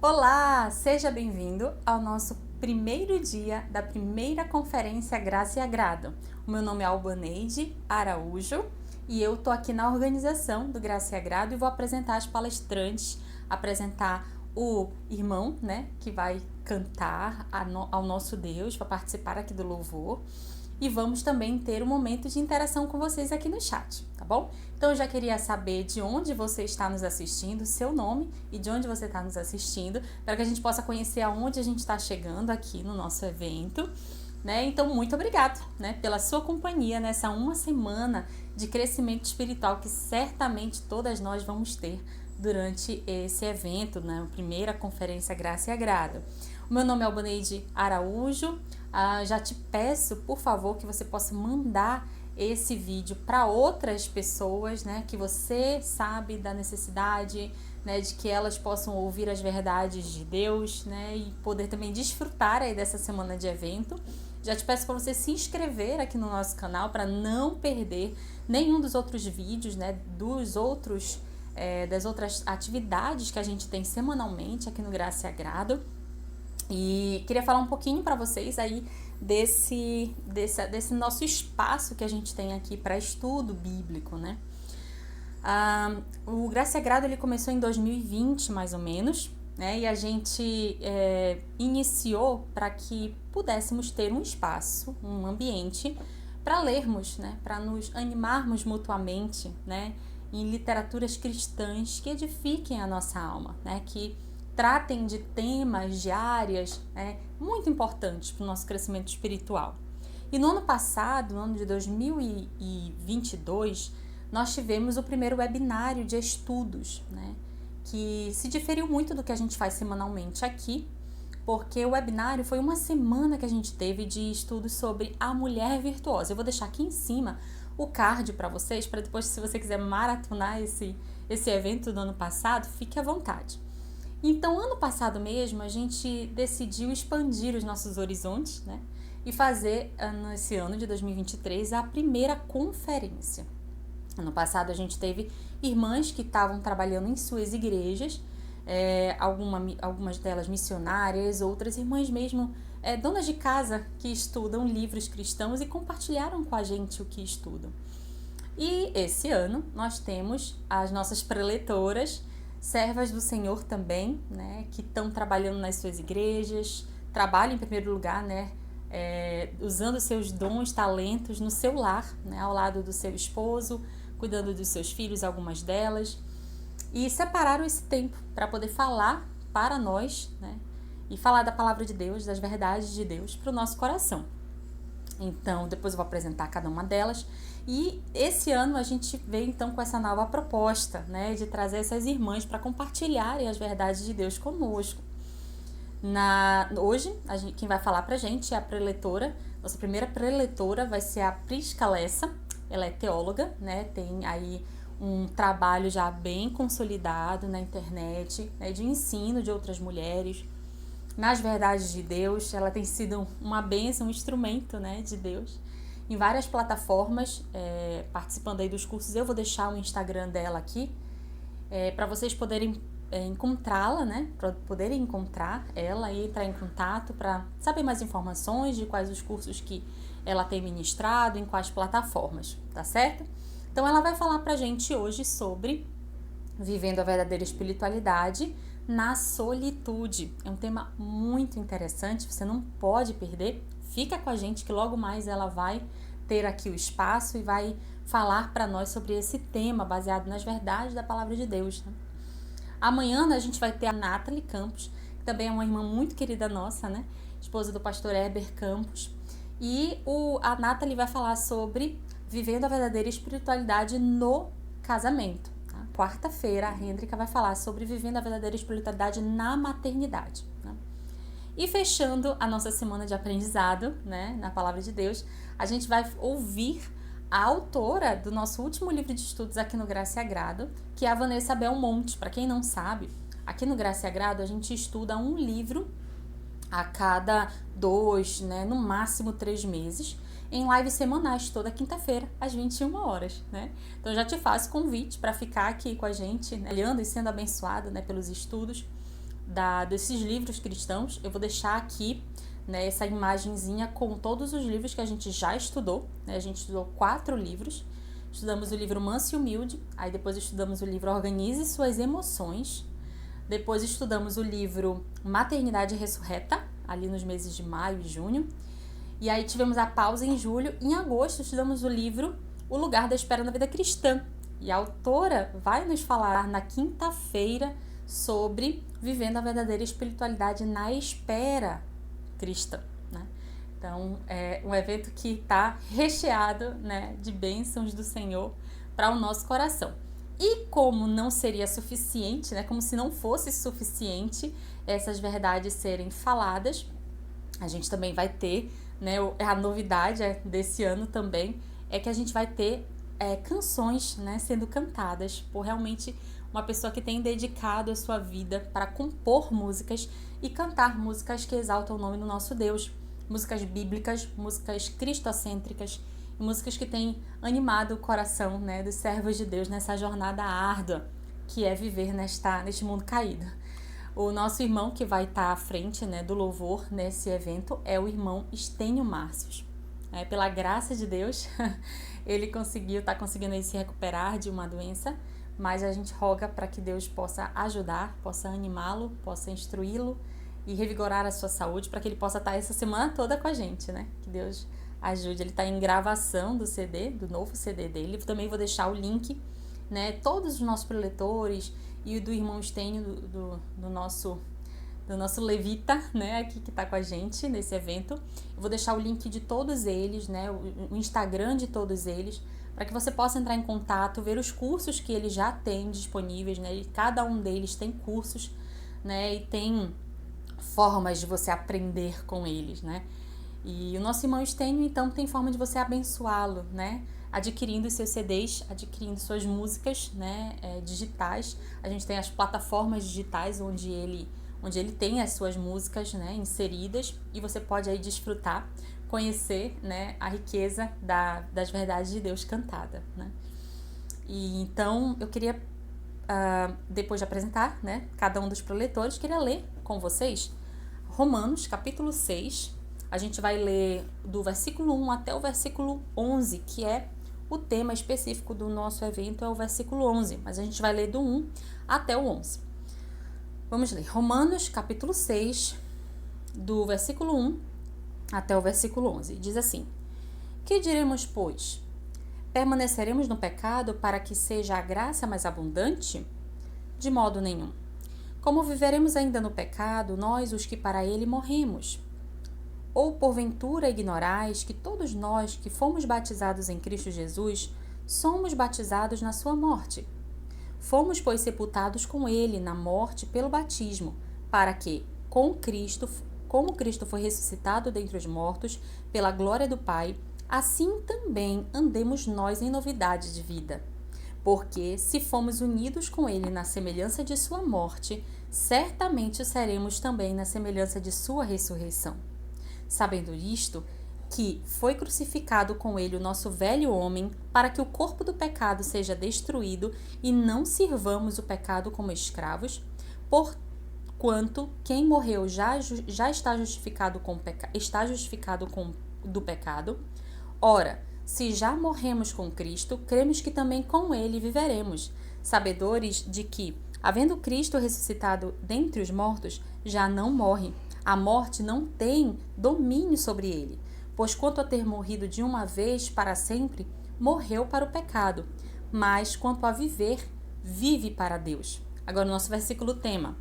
Olá, seja bem-vindo ao nosso primeiro dia da primeira conferência Graça e Agrado. O meu nome é Albaneide Araújo e eu tô aqui na organização do Graça e Agrado e vou apresentar as palestrantes, apresentar o irmão, né, que vai cantar ao nosso Deus, para participar aqui do louvor. E vamos também ter um momento de interação com vocês aqui no chat, tá bom? Então eu já queria saber de onde você está nos assistindo, seu nome e de onde você está nos assistindo, para que a gente possa conhecer aonde a gente está chegando aqui no nosso evento, né? Então muito obrigado, né, pela sua companhia nessa uma semana de crescimento espiritual que certamente todas nós vamos ter durante esse evento, né? A primeira conferência Graça e Agrado. O meu nome é Albaneide Araújo. Já te peço, por favor, que você possa mandar esse vídeo para outras pessoas, né, que você sabe da necessidade, né, de que elas possam ouvir as verdades de Deus, né, e poder também desfrutar aí dessa semana de evento. Já te peço para você se inscrever aqui no nosso canal para não perder nenhum dos outros vídeos, né, das outras atividades que a gente tem semanalmente aqui no Graça e Agrado. E queria falar um pouquinho para vocês aí desse nosso espaço que a gente tem aqui para estudo bíblico, né? O Graça e Agrado ele começou em 2020, mais ou menos, né? E a gente iniciou para que pudéssemos ter um espaço, um ambiente para lermos, né? Para nos animarmos mutuamente, né? Em literaturas cristãs que edifiquem a nossa alma, né? Que tratem de temas, de áreas, né, muito importantes para o nosso crescimento espiritual. E no ano passado, no ano de 2022, nós tivemos o primeiro webinário de estudos, né, que se diferiu muito do que a gente faz semanalmente aqui, porque o webinário foi uma semana que a gente teve de estudos sobre a mulher virtuosa. Eu vou deixar aqui em cima o card para vocês, para depois, se você quiser maratonar esse evento do ano passado, fique à vontade. Então, ano passado mesmo, a gente decidiu expandir os nossos horizontes, né? E fazer, nesse ano de 2023, a primeira conferência. Ano passado, a gente teve irmãs que estavam trabalhando em suas igrejas, algumas delas missionárias, outras irmãs mesmo, donas de casa que estudam livros cristãos e compartilharam com a gente o que estudam. E esse ano, nós temos as nossas preletoras, servas do Senhor também, né, que estão trabalhando nas suas igrejas, trabalham em primeiro lugar, né, usando seus dons, talentos no seu lar, né, ao lado do seu esposo, cuidando dos seus filhos, algumas delas, e separaram esse tempo para poder falar para nós, né, e falar da palavra de Deus, das verdades de Deus para o nosso coração. Então, depois eu vou apresentar cada uma delas. E esse ano a gente veio então com essa nova proposta, né, de trazer essas irmãs para compartilharem as verdades de Deus conosco. Hoje, quem vai falar pra gente é a preletora. Nossa primeira preletora vai ser a Prisca Lessa. Ela é teóloga, né, tem aí um trabalho já bem consolidado na internet, né, de ensino de outras mulheres nas verdades de Deus. Ela tem sido uma bênção, um instrumento, né, de Deus em várias plataformas, participando aí dos cursos. Eu vou deixar o Instagram dela aqui para vocês poderem encontrá-la, né, para poderem encontrar ela e entrar em contato para saber mais informações de quais os cursos que ela tem ministrado, em quais plataformas, tá certo? Então ela vai falar pra gente hoje sobre vivendo a verdadeira espiritualidade na solitude. É um tema muito interessante, você não pode perder. Fica com a gente que logo mais ela vai ter aqui o espaço e vai falar para nós sobre esse tema baseado nas verdades da palavra de Deus, né? Amanhã a gente vai ter a Nathalie Campos, que também é uma irmã muito querida nossa, né? Esposa do pastor Heber Campos. E a Nathalie vai falar sobre vivendo a verdadeira espiritualidade no casamento. Quarta-feira, a Hendrika vai falar sobre vivendo a verdadeira espiritualidade na maternidade, né? E fechando a nossa semana de aprendizado, né, na Palavra de Deus, a gente vai ouvir a autora do nosso último livro de estudos aqui no Graça e Agrado, que é a Vanessa Belmonte. Para quem não sabe, aqui no Graça e Agrado a gente estuda um livro a cada 2, né, no máximo 3 meses, em lives semanais, toda quinta-feira, às 21 horas, né? Então já te faço convite para ficar aqui com a gente, né, olhando e sendo abençoado, né, pelos estudos. desses livros cristãos. Eu vou deixar aqui, né, essa imagenzinha com todos os livros que a gente já estudou, né? A gente estudou 4 livros. Estudamos o livro Manso e Humilde, aí depois estudamos o livro Organize Suas Emoções, depois estudamos o livro Maternidade Ressurreta, ali nos meses de maio e junho, e aí tivemos a pausa em julho. Em agosto estudamos o livro O Lugar da Espera na Vida Cristã, e a autora vai nos falar na quinta-feira sobre vivendo a verdadeira espiritualidade na espera cristã, né? Então, é um evento que está recheado, né, de bênçãos do Senhor para o nosso coração. E como não seria suficiente, né, como se não fosse suficiente essas verdades serem faladas, a gente também vai ter, né, a novidade desse ano também é que a gente vai ter canções, né, sendo cantadas por realmente uma pessoa que tem dedicado a sua vida para compor músicas e cantar músicas que exaltam o nome do nosso Deus. Músicas bíblicas, músicas cristocêntricas, músicas que têm animado o coração, né, dos servos de Deus nessa jornada árdua que é viver neste mundo caído. O nosso irmão que vai estar à frente, né, do louvor nesse evento é o irmão Estênio Márcios. Pela graça de Deus, ele está conseguindo aí se recuperar de uma doença, mas a gente roga para que Deus possa ajudar, possa animá-lo, possa instruí-lo e revigorar a sua saúde para que ele possa estar essa semana toda com a gente, né? Que Deus ajude. Ele está em gravação do CD, do novo CD dele. Também vou deixar o link, né? Todos os nossos preletores e o do irmão Estênio, do nosso levita, né? Aqui que está com a gente nesse evento. Eu vou deixar o link de todos eles, né? O Instagram de todos eles, para que você possa entrar em contato, ver os cursos que ele já tem disponíveis, né? E cada um deles tem cursos, né? E tem formas de você aprender com eles, né? E o nosso irmão Estênio, então, tem forma de você abençoá-lo, né? Adquirindo seus CDs, adquirindo suas músicas, né? Digitais. A gente tem as plataformas digitais onde ele tem as suas músicas, né, inseridas, e você pode aí desfrutar, conhecer, né, a riqueza das verdades de Deus cantada, né? E então eu queria, depois de apresentar, né, cada um dos preletores, queria ler com vocês Romanos capítulo 6. A gente vai ler do versículo 1 até o versículo 11, que é o tema específico do nosso evento, é o versículo 11, mas a gente vai ler do 1 até o 11. Vamos ler Romanos capítulo 6, do versículo 1 até o versículo 11. Diz assim: Que diremos, pois? Permaneceremos no pecado para que seja a graça mais abundante? De modo nenhum. Como viveremos ainda no pecado, nós os que para ele morremos? Ou porventura ignorais que todos nós que fomos batizados em Cristo Jesus, somos batizados na sua morte? Fomos, pois, sepultados com ele na morte pelo batismo, para que, como Cristo foi ressuscitado dentre os mortos, pela glória do Pai, assim também andemos nós em novidade de vida. Porque, se fomos unidos com ele na semelhança de sua morte, certamente seremos também na semelhança de sua ressurreição. Sabendo isto, que foi crucificado com ele o nosso velho homem, para que o corpo do pecado seja destruído e não sirvamos o pecado como escravos, porquanto quem morreu já está justificado do pecado. Ora, se já morremos com Cristo, cremos que também com ele viveremos, sabedores de que, havendo Cristo ressuscitado dentre os mortos, já não morre. A morte não tem domínio sobre ele. Pois quanto a ter morrido de uma vez para sempre, morreu para o pecado, mas quanto a viver, vive para Deus. Agora o nosso versículo tema.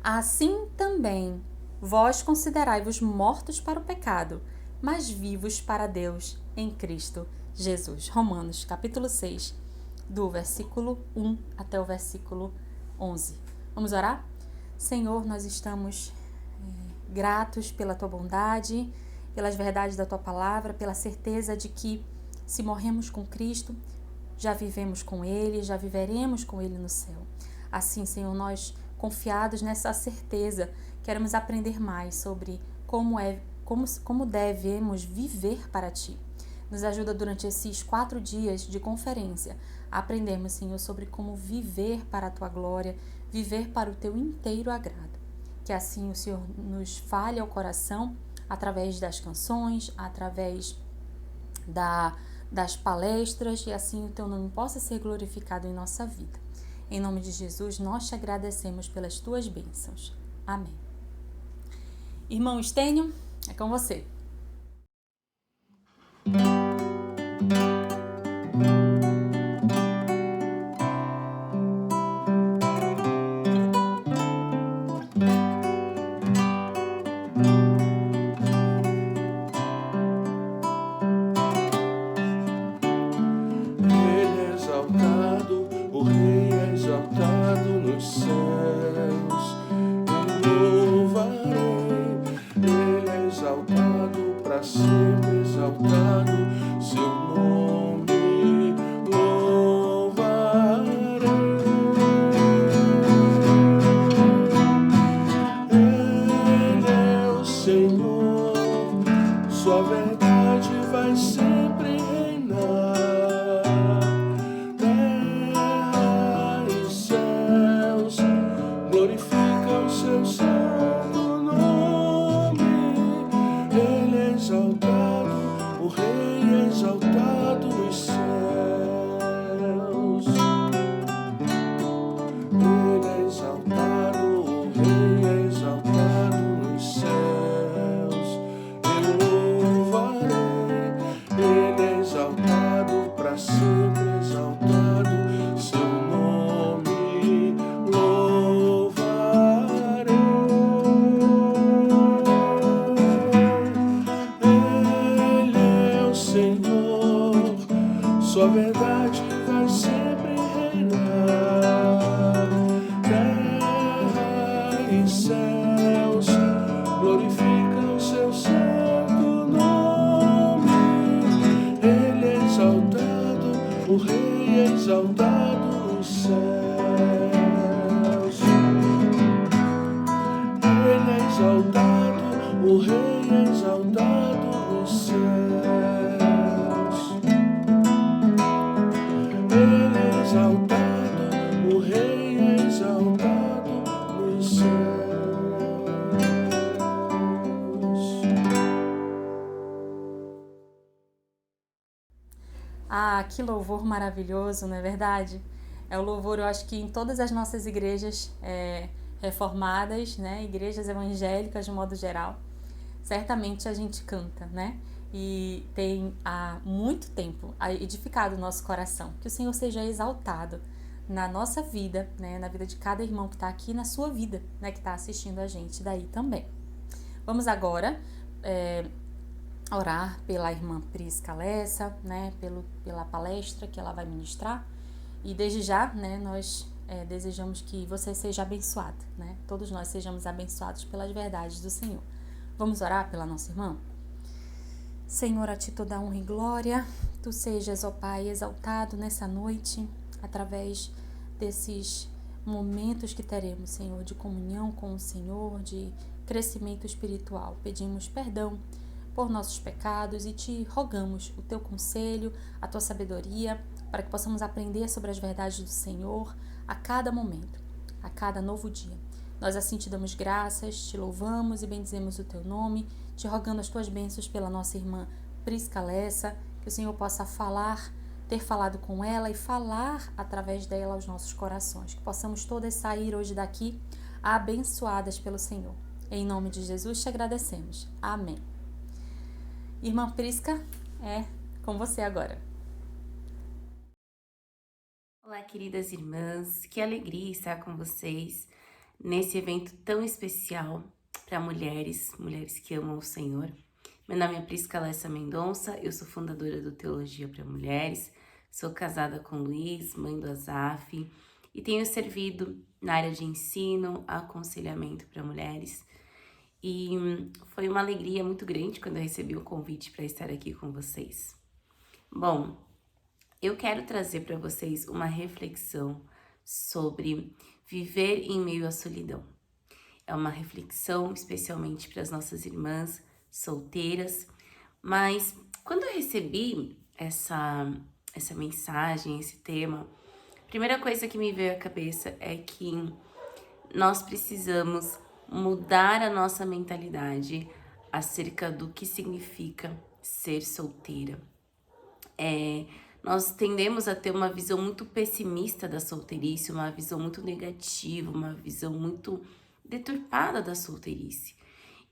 Assim também vós considerai-vos mortos para o pecado, mas vivos para Deus em Cristo Jesus. Romanos capítulo 6, do versículo 1 até o versículo 11. Vamos orar? Senhor, nós estamos gratos pela tua bondade, pelas verdades da tua palavra, pela certeza de que, se morremos com Cristo, já vivemos com ele, já viveremos com ele no céu. Assim, Senhor, nós, confiados nessa certeza, queremos aprender mais sobre como devemos viver para ti. Nos ajuda durante esses 4 dias de conferência a aprendermos, Senhor, sobre como viver para a tua glória, viver para o teu inteiro agrado. Que assim o Senhor nos fale ao coração através das canções, através das palestras, e assim o teu nome possa ser glorificado em nossa vida. Em nome de Jesus, nós te agradecemos pelas tuas bênçãos. Amém. Irmão Estênio, é com você. O Rei é exaltado nos céus, eu louvarei. Ele é exaltado para sempre, exaltado seu nome louvarei. Ele é o Senhor, sua verdade vai sempre reinar. Glorifica o seu santo nome. Ele é exaltado, o Rei é exaltado nos céus. Ele é exaltado, o Rei é exaltado nos céus. Eu louvarei. Ele é exaltado para sempre, exaltado seu nome. Sua verdade vai sempre reinar. Terra e céus glorificam seu santo nome. Ele é exaltado, o Rei é exaltado nos céus. Ele é exaltado, o Rei é exaltado nos céus. Ele é exaltado, o Rei é exaltado nos céus. Ah, que louvor maravilhoso, não é verdade? É o louvor, eu acho que em todas as nossas igrejas reformadas, né, igrejas evangélicas de modo geral, certamente a gente canta, né? E tem há muito tempo edificado o nosso coração. Que o Senhor seja exaltado na nossa vida, né? Na vida de cada irmão que está aqui, na sua vida, né? Que está assistindo a gente daí também. Vamos agora orar pela irmã Prisca Lessa, né? Pela palestra que ela vai ministrar. E desde já, né? Nós desejamos que você seja abençoado, né? Todos nós sejamos abençoados pelas verdades do Senhor. Vamos orar pela nossa irmã? Senhor, a Ti toda honra e glória, Tu sejas, ó Pai, exaltado nessa noite, através desses momentos que teremos, Senhor, de comunhão com o Senhor, de crescimento espiritual. Pedimos perdão por nossos pecados e Te rogamos o Teu conselho, a Tua sabedoria, para que possamos aprender sobre as verdades do Senhor a cada momento, a cada novo dia. Nós assim Te damos graças, Te louvamos e bendizemos o Teu nome, Te rogando as Tuas bênçãos pela nossa irmã Prisca Lessa, que o Senhor possa ter falado com ela e falar através dela aos nossos corações, que possamos todas sair hoje daqui abençoadas pelo Senhor. Em nome de Jesus Te agradecemos. Amém. Irmã Prisca, é com você agora. Olá, queridas irmãs, que alegria estar com vocês nesse evento tão especial para mulheres que amam o Senhor. Meu nome é Prisca Lessa Mendonça, eu sou fundadora do Teologia para Mulheres, sou casada com Luiz, mãe do Azaf, e tenho servido na área de ensino, aconselhamento para mulheres. E foi uma alegria muito grande quando eu recebi o convite para estar aqui com vocês. Bom, eu quero trazer para vocês uma reflexão sobre viver em meio à solidão. É uma reflexão especialmente para as nossas irmãs solteiras, mas quando eu recebi essa mensagem, esse tema, a primeira coisa que me veio à cabeça é que nós precisamos mudar a nossa mentalidade acerca do que significa ser solteira. Nós tendemos a ter uma visão muito pessimista da solteirice, uma visão muito negativa, uma visão muito deturpada da solteirice.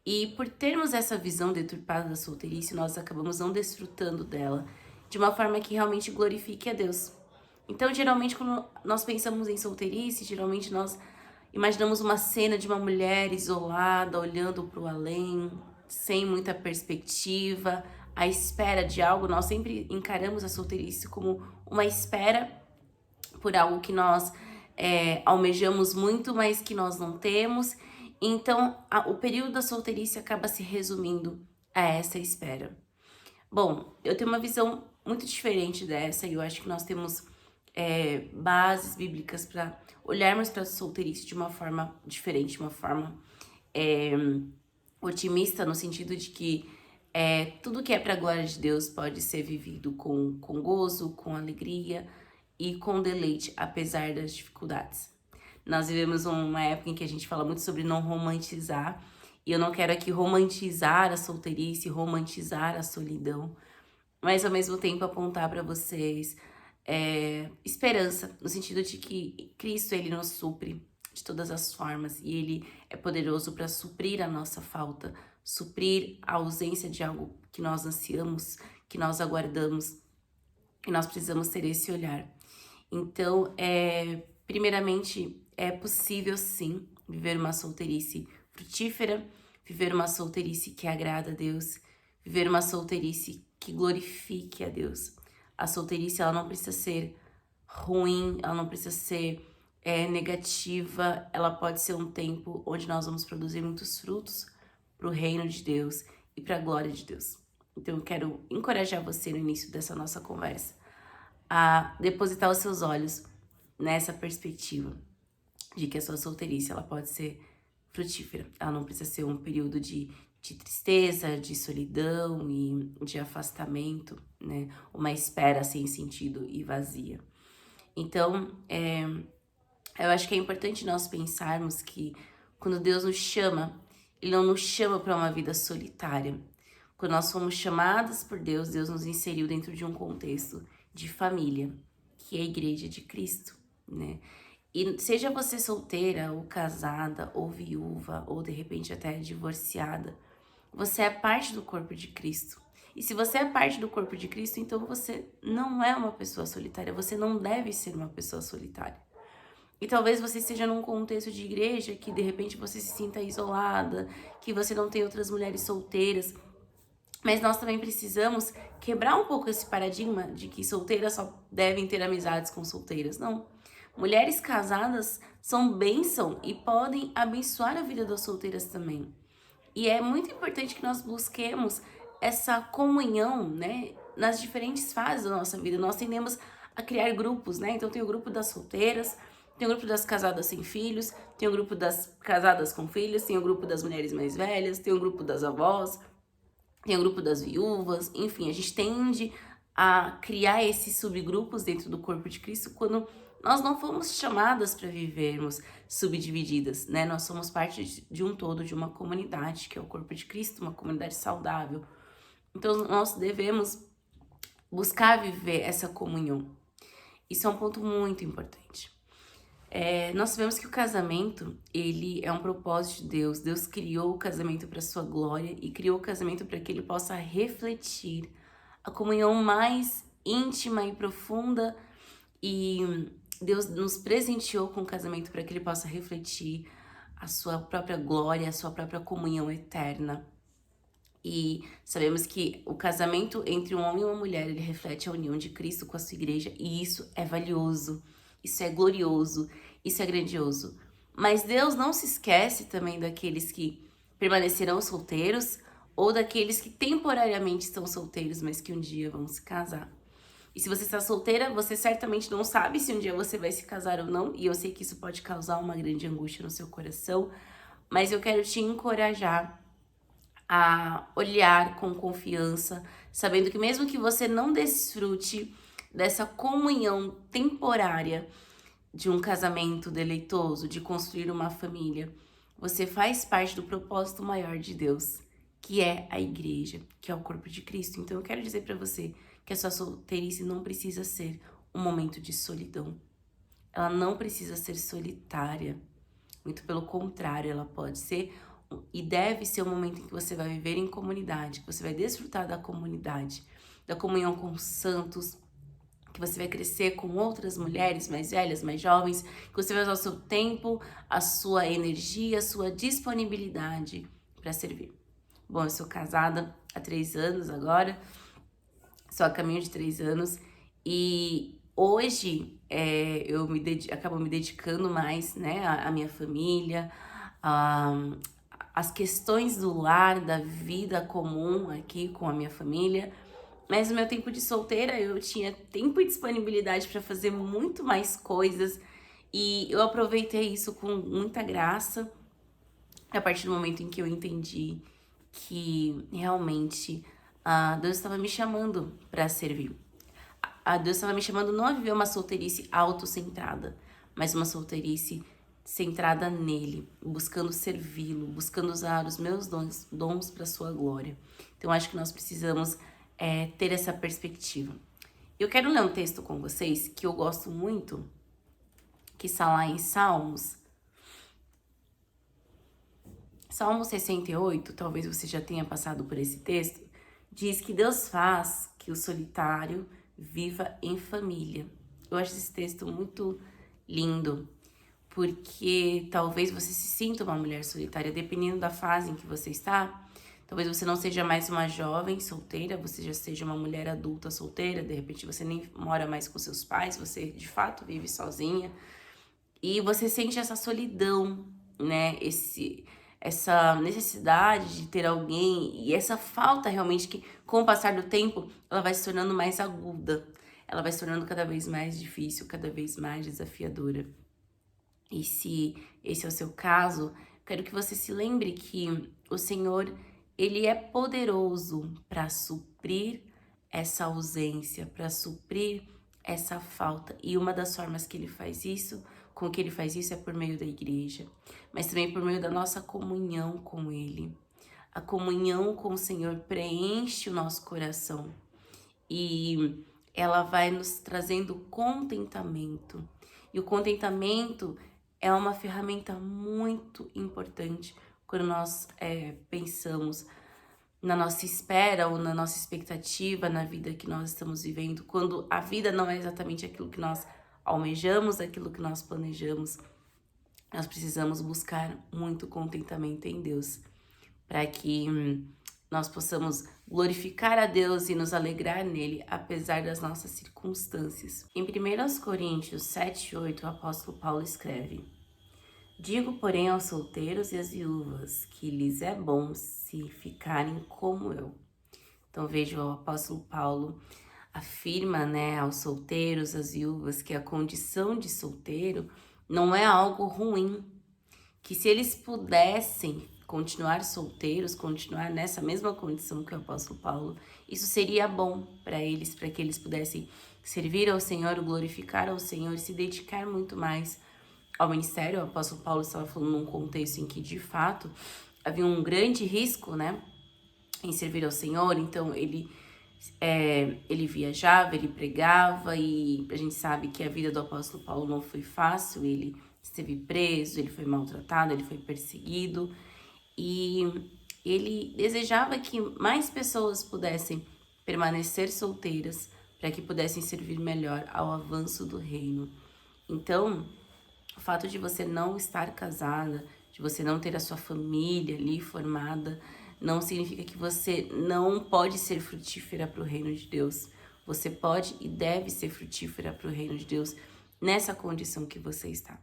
E por termos essa visão deturpada da solteirice, nós acabamos não desfrutando dela de uma forma que realmente glorifique a Deus. Então, geralmente, quando nós pensamos em solteirice, geralmente nós imaginamos uma cena de uma mulher isolada, olhando para o além, sem muita perspectiva, à espera de algo. Nós sempre encaramos a solteirice como uma espera por algo que nós almejamos muito, mas que nós não temos. Então, o período da solteirice acaba se resumindo a essa espera. Bom, eu tenho uma visão muito diferente dessa e eu acho que nós temos bases bíblicas para olharmos para a solteirice de uma forma diferente, de uma forma otimista, no sentido de que tudo que é para a glória de Deus pode ser vivido com gozo, com alegria e com deleite, apesar das dificuldades. Nós vivemos uma época em que a gente fala muito sobre não romantizar, e eu não quero aqui romantizar a solteirice, romantizar a solidão, mas ao mesmo tempo apontar para vocês esperança, no sentido de que Cristo, ele nos supre de todas as formas, e ele é poderoso para suprir a nossa falta, suprir a ausência de algo que nós ansiamos, que nós aguardamos, e nós precisamos ter esse olhar. Então, primeiramente, é possível sim viver uma solteirice frutífera, viver uma solteirice que agrada a Deus, viver uma solteirice que glorifique a Deus. A solteirice, ela não precisa ser ruim, ela não precisa ser negativa, ela pode ser um tempo onde nós vamos produzir muitos frutos para o reino de Deus e para a glória de Deus. Então eu quero encorajar você no início dessa nossa conversa a depositar os seus olhos nessa perspectiva de que a sua solteirice, ela pode ser frutífera. Ela não precisa ser um período de tristeza, de solidão e de afastamento, né? Uma espera sem sentido e vazia. Então, eu acho que é importante nós pensarmos que quando Deus nos chama, Ele não nos chama para uma vida solitária. Quando nós fomos chamadas por Deus, Deus nos inseriu dentro de um contexto de família, que é a Igreja de Cristo, né? E seja você solteira, ou casada, ou viúva, ou de repente até divorciada, você é parte do corpo de Cristo. E se você é parte do corpo de Cristo, então você não é uma pessoa solitária, você não deve ser uma pessoa solitária. E talvez você esteja num contexto de igreja que de repente você se sinta isolada, que você não tem outras mulheres solteiras. Mas nós também precisamos quebrar um pouco esse paradigma de que solteiras só devem ter amizades com solteiras. Não. Mulheres casadas são bênção e podem abençoar a vida das solteiras também. E é muito importante que nós busquemos essa comunhão, né, nas diferentes fases da nossa vida. Nós tendemos a criar grupos, né? Então tem o grupo das solteiras, tem o grupo das casadas sem filhos, tem o grupo das casadas com filhos, tem o grupo das mulheres mais velhas, tem o grupo das avós, tem o grupo das viúvas. Enfim, a gente tende a criar esses subgrupos dentro do corpo de Cristo quando nós não fomos chamadas para vivermos subdivididas, né? Nós somos parte de um todo, de uma comunidade, que é o corpo de Cristo, uma comunidade saudável. Então, nós devemos buscar viver essa comunhão. Isso é um ponto muito importante. Nós sabemos que o casamento, ele é um propósito de Deus. Deus criou o casamento para sua glória e criou o casamento para que ele possa refletir a comunhão mais íntima e profunda, e Deus nos presenteou com o casamento para que ele possa refletir a sua própria glória, a sua própria comunhão eterna. E sabemos que o casamento entre um homem e uma mulher, ele reflete a união de Cristo com a sua igreja, e isso é valioso, isso é glorioso, isso é grandioso. Mas Deus não se esquece também daqueles que permanecerão solteiros ou daqueles que temporariamente estão solteiros, mas que um dia vão se casar. E se você está solteira, você certamente não sabe se um dia você vai se casar ou não, e eu sei que isso pode causar uma grande angústia no seu coração, mas eu quero te encorajar a olhar com confiança, sabendo que mesmo que você não desfrute dessa comunhão temporária, de um casamento deleitoso, de construir uma família, você faz parte do propósito maior de Deus, que é a igreja, que é o corpo de Cristo. Então eu quero dizer para você que a sua solteirice não precisa ser um momento de solidão. Ela não precisa ser solitária. Muito pelo contrário, ela pode ser e deve ser um momento em que você vai viver em comunidade, que você vai desfrutar da comunidade, da comunhão com os santos, que você vai crescer com outras mulheres mais velhas, mais jovens, que você vai usar o seu tempo, a sua energia, a sua disponibilidade para servir. Bom, eu sou casada há 3 anos agora, só a caminho de 3 anos, e hoje eu acabo me dedicando mais, né, à minha família, às questões do lar, da vida comum aqui com a minha família. Mas no meu tempo de solteira eu tinha tempo e disponibilidade para fazer muito mais coisas e eu aproveitei isso com muita graça a partir do momento em que eu entendi que realmente Deus estava me chamando para servir. Deus estava me chamando não a viver uma solteirice autocentrada, mas uma solteirice centrada nele, buscando servi-lo, buscando usar os meus dons para sua glória. Então acho que nós precisamos ter essa perspectiva. Eu quero ler um texto com vocês que eu gosto muito, que está lá em Salmos. Salmo 68, talvez você já tenha passado por esse texto, diz que Deus faz que o solitário viva em família. Eu acho esse texto muito lindo, porque talvez você se sinta uma mulher solitária, dependendo da fase em que você está. Talvez você não seja mais uma jovem solteira, você já seja uma mulher adulta solteira, de repente você nem mora mais com seus pais, você de fato vive sozinha. E você sente essa solidão, né? Essa necessidade de ter alguém e essa falta realmente que, com o passar do tempo, ela vai se tornando mais aguda. Ela vai se tornando cada vez mais difícil, cada vez mais desafiadora. E se esse é o seu caso, quero que você se lembre que o Senhor, Ele é poderoso para suprir essa ausência, para suprir essa falta. E uma das formas que Ele faz isso, com que Ele faz isso, é por meio da igreja, mas também por meio da nossa comunhão com Ele. A comunhão com o Senhor preenche o nosso coração e ela vai nos trazendo contentamento. E o contentamento é uma ferramenta muito importante quando nós pensamos na nossa espera ou na nossa expectativa na vida que nós estamos vivendo, quando a vida não é exatamente aquilo que nós almejamos, aquilo que nós planejamos. Nós precisamos buscar muito contentamento em Deus, para que nós possamos glorificar a Deus e nos alegrar nele, apesar das nossas circunstâncias. Em 1 Coríntios 7:8, o apóstolo Paulo escreve: digo, porém, aos solteiros e às viúvas, que lhes é bom se ficarem como eu. Então veja, o apóstolo Paulo afirma, né, aos solteiros, às viúvas, que a condição de solteiro não é algo ruim, que se eles pudessem continuar solteiros, continuar nessa mesma condição que o apóstolo Paulo, isso seria bom para eles, para que eles pudessem servir ao Senhor, glorificar ao Senhor, se dedicar muito mais ao ministério. O apóstolo Paulo estava falando num contexto em que, de fato, havia um grande risco, né, em servir ao Senhor. Então ele viajava, ele pregava, e a gente sabe que a vida do apóstolo Paulo não foi fácil. Ele esteve preso, ele foi maltratado, ele foi perseguido, e ele desejava que mais pessoas pudessem permanecer solteiras para que pudessem servir melhor ao avanço do reino. Então, o fato de você não estar casada, de você não ter a sua família ali formada, não significa que você não pode ser frutífera para o reino de Deus. Você pode e deve ser frutífera para o reino de Deus nessa condição que você está.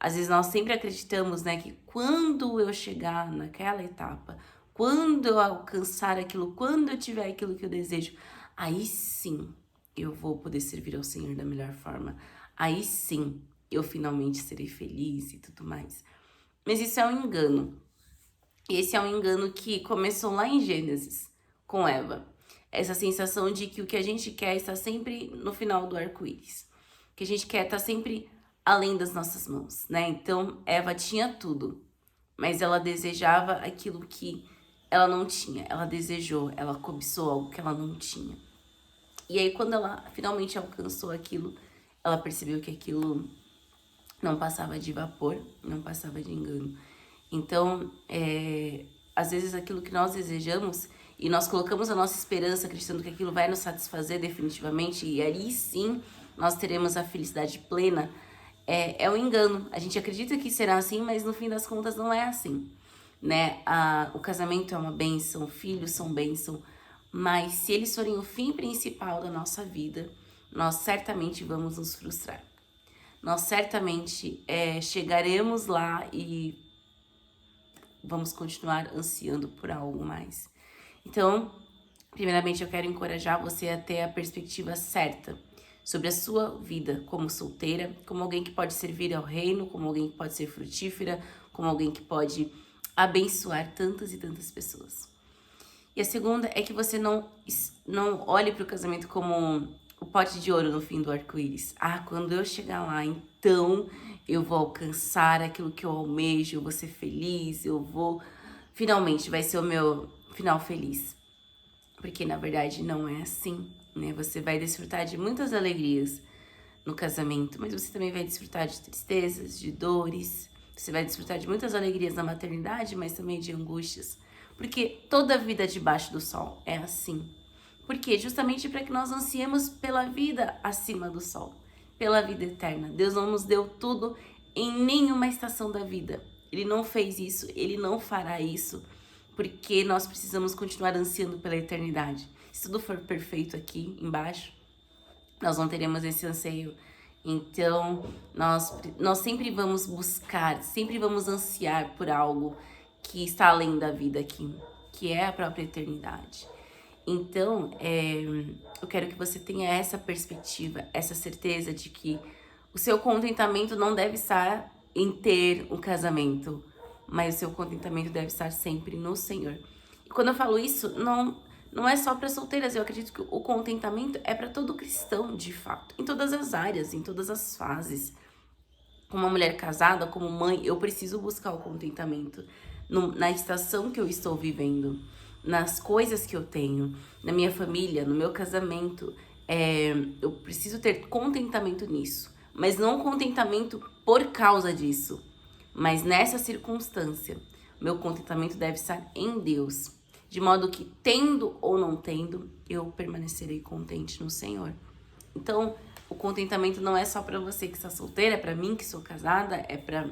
Às vezes nós sempre acreditamos, né, que quando eu chegar naquela etapa, quando eu alcançar aquilo, quando eu tiver aquilo que eu desejo, aí sim eu vou poder servir ao Senhor da melhor forma. Aí sim eu finalmente serei feliz e tudo mais. Mas isso é um engano. Esse é um engano que começou lá em Gênesis, com Eva. Essa sensação de que o que a gente quer está sempre no final do arco-íris. O que a gente quer está sempre além das nossas mãos, né? Então, Eva tinha tudo, mas ela desejava aquilo que ela não tinha. Ela desejou, ela cobiçou algo que ela não tinha. E aí, quando ela finalmente alcançou aquilo, ela percebeu que aquilo não passava de vapor, não passava de engano. Então, às vezes aquilo que nós desejamos e nós colocamos a nossa esperança acreditando que aquilo vai nos satisfazer definitivamente e aí sim nós teremos a felicidade plena, é um engano. A gente acredita que será assim, mas no fim das contas não é assim, né? O casamento é uma bênção, filhos são bênção, mas se eles forem o fim principal da nossa vida, nós certamente vamos nos frustrar. Nós certamente chegaremos lá e vamos continuar ansiando por algo mais. Então, primeiramente eu quero encorajar você a ter a perspectiva certa sobre a sua vida como solteira, como alguém que pode servir ao reino, como alguém que pode ser frutífera, como alguém que pode abençoar tantas e tantas pessoas. E a segunda é que você não olhe para o casamento como o pote de ouro no fim do arco-íris. Quando eu chegar lá, então eu vou alcançar aquilo que eu almejo, eu vou ser feliz, finalmente vai ser o meu final feliz. Porque na verdade não é assim, né? Você vai desfrutar de muitas alegrias no casamento, mas você também vai desfrutar de tristezas, de dores. Você vai desfrutar de muitas alegrias na maternidade, mas também de angústias. Porque toda a vida debaixo do sol é assim. Por quê? Justamente para que nós ansiemos pela vida acima do sol, pela vida eterna. Deus não nos deu tudo em nenhuma estação da vida. Ele não fez isso, Ele não fará isso, porque nós precisamos continuar ansiando pela eternidade. Se tudo for perfeito aqui embaixo, nós não teremos esse anseio. Então, nós sempre vamos buscar, sempre vamos ansiar por algo que está além da vida aqui, que é a própria eternidade. Então, eu quero que você tenha essa perspectiva, essa certeza de que o seu contentamento não deve estar em ter um casamento, mas o seu contentamento deve estar sempre no Senhor. E quando eu falo isso, não é só para solteiras, eu acredito que o contentamento é para todo cristão, de fato, em todas as áreas, em todas as fases. Como uma mulher casada, como mãe, eu preciso buscar o contentamento na estação que eu estou vivendo, nas coisas que eu tenho, na minha família, no meu casamento. Eu preciso ter contentamento nisso, mas não contentamento por causa disso, mas nessa circunstância, meu contentamento deve estar em Deus, de modo que, tendo ou não tendo, eu permanecerei contente no Senhor. Então, o contentamento não é só para você que está solteira, é para mim que sou casada, é para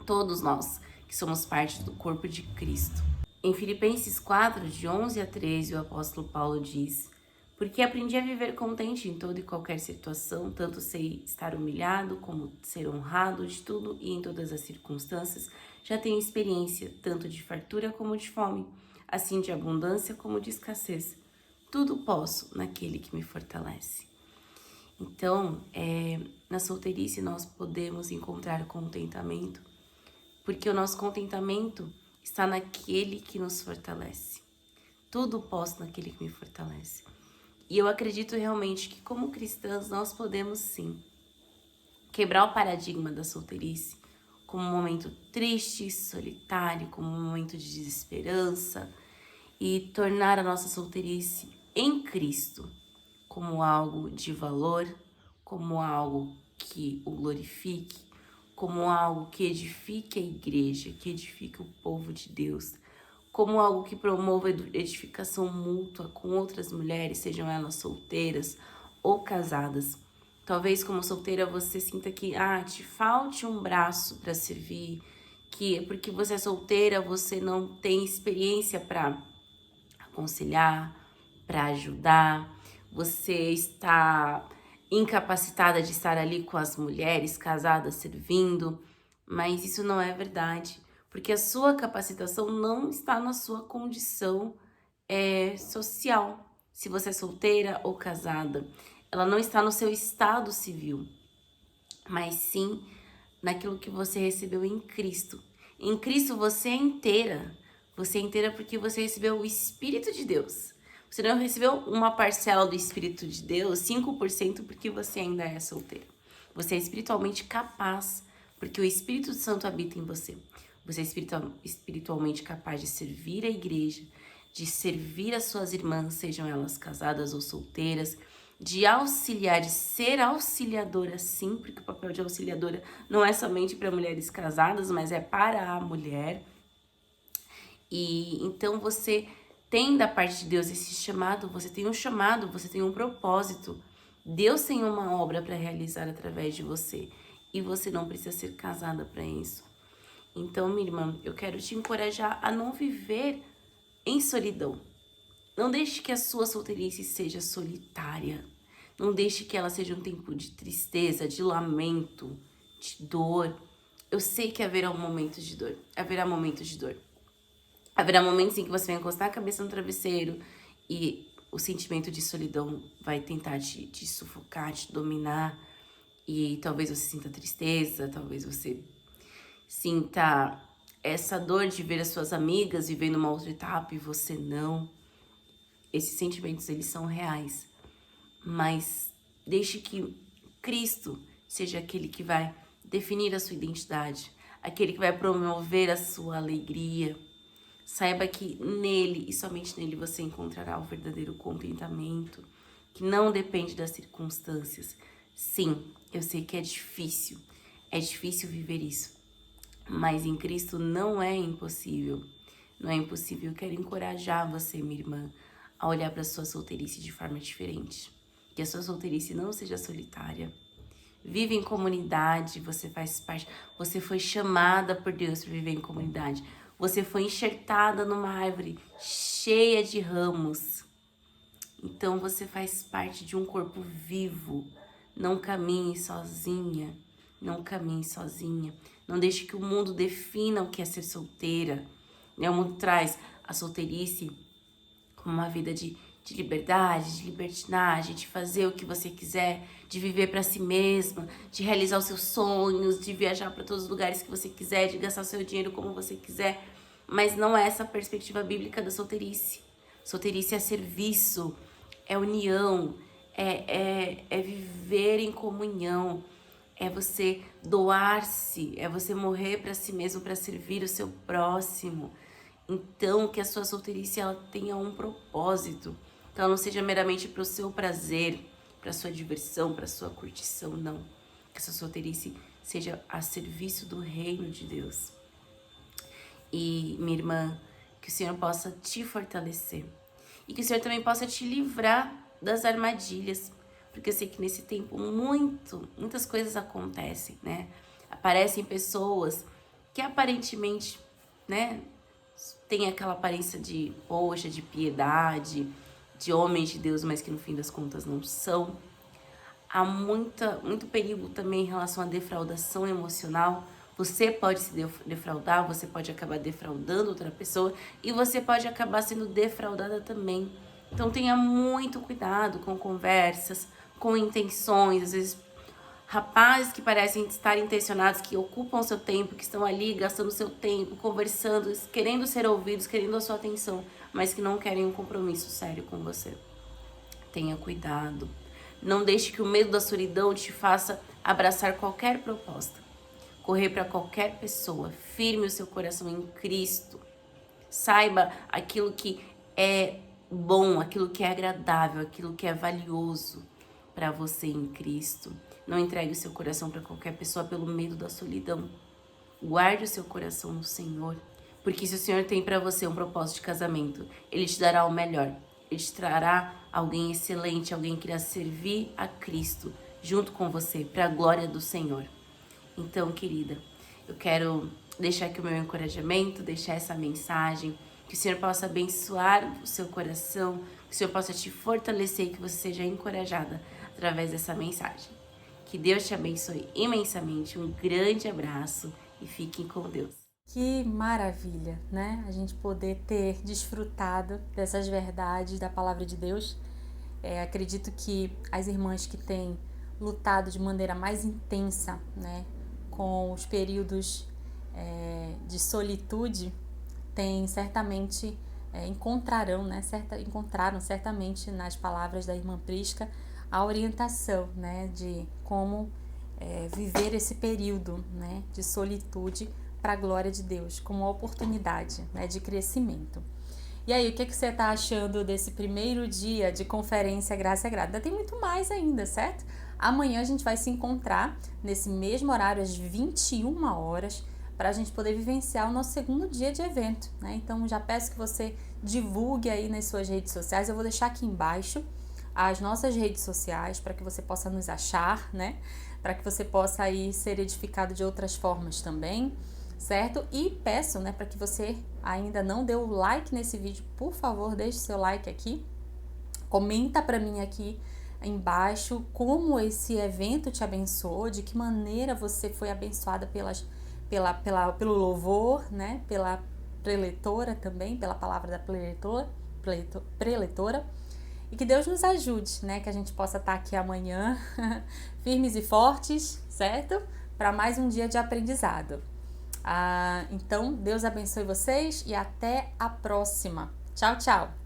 todos nós que somos parte do corpo de Cristo. Em Filipenses 4, de 11 a 13, o apóstolo Paulo diz: porque aprendi a viver contente em toda e qualquer situação, tanto sei estar humilhado como ser honrado, de tudo e em todas as circunstâncias. Já tenho experiência tanto de fartura como de fome, assim de abundância como de escassez. Tudo posso naquele que me fortalece. Então, na solteirice nós podemos encontrar contentamento, porque o nosso contentamento está naquele que nos fortalece. Tudo posso naquele que me fortalece. E eu acredito realmente que, como cristãs, nós podemos sim quebrar o paradigma da solteirice como um momento triste, solitário, como um momento de desesperança, e tornar a nossa solteirice em Cristo como algo de valor, como algo que o glorifique, como algo que edifique a igreja, que edifique o povo de Deus, como algo que promova edificação mútua com outras mulheres, sejam elas solteiras ou casadas. Talvez como solteira você sinta que te falte um braço para servir, que porque você é solteira você não tem experiência para aconselhar, para ajudar, você está incapacitada de estar ali com as mulheres casadas servindo, mas isso não é verdade, porque a sua capacitação não está na sua condição social. Se você é solteira ou casada, ela não está no seu estado civil, mas sim naquilo que você recebeu em Cristo. Em Cristo você é inteira. Você é inteira porque você recebeu o Espírito de Deus. Você não recebeu uma parcela do Espírito de Deus, 5%, porque você ainda é solteira. Você é espiritualmente capaz, porque o Espírito Santo habita em você. Você é espiritualmente capaz de servir a igreja, de servir as suas irmãs, sejam elas casadas ou solteiras, de auxiliar, de ser auxiliadora sim, porque o papel de auxiliadora não é somente para mulheres casadas, mas é para a mulher. E então você tem da parte de Deus esse chamado, você tem um chamado, você tem um propósito. Deus tem uma obra para realizar através de você e você não precisa ser casada para isso. Então, minha irmã, eu quero te encorajar a não viver em solidão. Não deixe que a sua solteirice seja solitária. Não deixe que ela seja um tempo de tristeza, de lamento, de dor. Eu sei que haverá momentos de dor. Haverá momentos de dor. Haverá momentos em que você vai encostar a cabeça no travesseiro e o sentimento de solidão vai tentar te sufocar, te dominar. E talvez você sinta tristeza, talvez você sinta essa dor de ver as suas amigas vivendo uma outra etapa e você não. Esses sentimentos, eles são reais. Mas deixe que Cristo seja aquele que vai definir a sua identidade, aquele que vai promover a sua alegria. Saiba que nele e somente nele você encontrará o verdadeiro contentamento, que não depende das circunstâncias. Sim, eu sei que é difícil viver isso, mas em Cristo não é impossível. Não é impossível. Eu quero encorajar você, minha irmã, a olhar para a sua solteirice de forma diferente. Que a sua solteirice não seja solitária. Vive em comunidade, você faz parte, você foi chamada por Deus para viver em comunidade. Você foi enxertada numa árvore cheia de ramos. Então você faz parte de um corpo vivo. Não caminhe sozinha. Não caminhe sozinha. Não deixe que o mundo defina o que é ser solteira. O mundo traz a solteirice como uma vida de liberdade, de libertinagem, de fazer o que você quiser, de viver para si mesma, de realizar os seus sonhos, de viajar para todos os lugares que você quiser, de gastar seu dinheiro como você quiser. Mas não é essa a perspectiva bíblica da solteirice. Solteirice é serviço, é união, é viver em comunhão, é você doar-se, é você morrer para si mesmo, para servir o seu próximo. Então, que a sua solteirice ela tenha um propósito, que ela não seja meramente para o seu prazer, para a sua diversão, para a sua curtição, não. Que a sua solteirice seja a serviço do reino de Deus. E, minha irmã, que o Senhor possa te fortalecer. E que o Senhor também possa te livrar das armadilhas. Porque eu sei que nesse tempo muitas coisas acontecem, né? Aparecem pessoas que aparentemente, né, tem aquela aparência de, poxa, de piedade, de homens de Deus, mas que no fim das contas não são. Há muito perigo também em relação à defraudação emocional. Você pode se defraudar, você pode acabar defraudando outra pessoa e você pode acabar sendo defraudada também. Então tenha muito cuidado com conversas, com intenções, às vezes rapazes que parecem estar intencionados, que ocupam seu tempo, que estão ali gastando seu tempo, conversando, querendo ser ouvidos, querendo a sua atenção, mas que não querem um compromisso sério com você. Tenha cuidado. Não deixe que o medo da solidão te faça abraçar qualquer proposta, correr para qualquer pessoa. Firme o seu coração em Cristo. Saiba aquilo que é bom, aquilo que é agradável, aquilo que é valioso para você em Cristo. Não entregue o seu coração para qualquer pessoa pelo medo da solidão. Guarde o seu coração no Senhor, porque se o Senhor tem para você um propósito de casamento, Ele te dará o melhor. Ele te trará alguém excelente, alguém que irá servir a Cristo junto com você, para a glória do Senhor. Então, querida, eu quero deixar aqui o meu encorajamento, deixar essa mensagem, que o Senhor possa abençoar o seu coração, que o Senhor possa te fortalecer e que você seja encorajada através dessa mensagem. Que Deus te abençoe imensamente, um grande abraço e fiquem com Deus. Que maravilha, né? A gente poder ter desfrutado dessas verdades da palavra de Deus. Acredito que as irmãs que têm lutado de maneira mais intensa, né, com os períodos de solitude, certamente encontraram certamente nas palavras da irmã Prisca a orientação, né, de como viver esse período, né, de solitude para a glória de Deus, como uma oportunidade, né, de crescimento. E aí, o que você está achando desse primeiro dia de conferência Graça é Grata? Ainda tem muito mais ainda, certo? Amanhã a gente vai se encontrar nesse mesmo horário, às 21 horas, para a gente poder vivenciar o nosso segundo dia de evento, né? Então, já peço que você divulgue aí nas suas redes sociais. Eu vou deixar aqui embaixo as nossas redes sociais para que você possa nos achar, né? Para que você possa aí ser edificado de outras formas também, certo? E peço, né, para que você ainda não deu o like nesse vídeo, por favor, deixe seu like aqui. Comenta para mim aqui embaixo como esse evento te abençoou, de que maneira você foi abençoada pelo louvor, né? Pela preletora também, pela palavra da preletora. E que Deus nos ajude, né? Que a gente possa estar aqui amanhã, firmes e fortes, certo? Para mais um dia de aprendizado. Então, Deus abençoe vocês e até a próxima. Tchau, tchau!